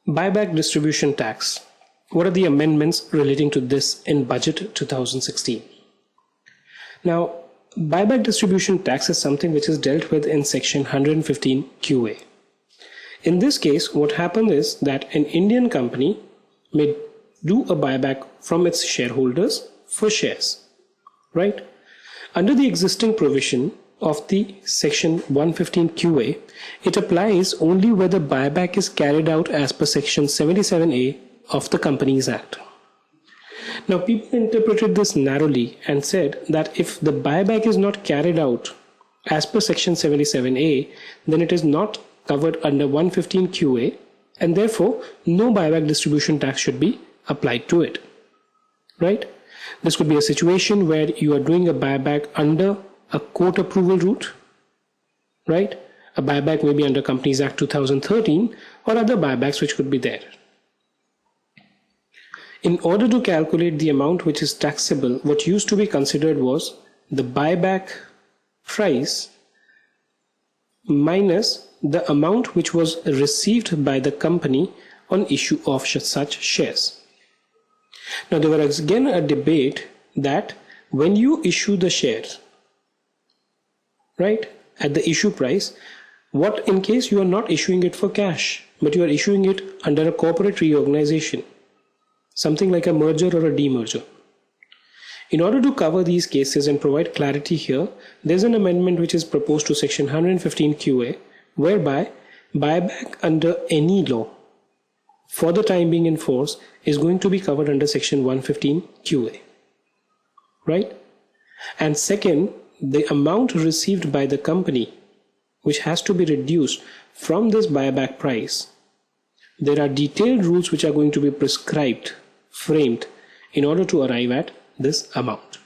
Buyback distribution tax. What are the amendments relating to this in Budget 2016? Now, buyback distribution tax is something which is dealt with in section 115 QA. In this case, what happened is that an Indian company may do a buyback from its shareholders for shares, right? Under the existing provision of the section 115 QA, it applies only where the buyback is carried out as per section 77A of the Companies Act. Now, people interpreted this narrowly and said that if the buyback is not carried out as per section 77A, then it is not covered under 115 QA, and therefore no buyback distribution tax should be applied to it, right? This could be a situation where you are doing a buyback under a court approval route, right? A buyback may be under Companies Act 2013 or other buybacks which could be there. In order to calculate the amount which is taxable, what used to be considered was the buyback price minus the amount which was received by the company on issue of such shares. Now, there was again a debate that when you issue the shares, right, at the issue price, what in case you are not issuing it for cash, but you are issuing it under a corporate reorganization, something like a merger or a demerger. In order to cover these cases and provide clarity here, there's an amendment which is proposed to section 115 QA, whereby buyback under any law for the time being in force is going to be covered under section 115 QA, right? And second, the amount received by the company, which has to be reduced from this buyback price, there are detailed rules which are going to be prescribed, framed, in order to arrive at this amount.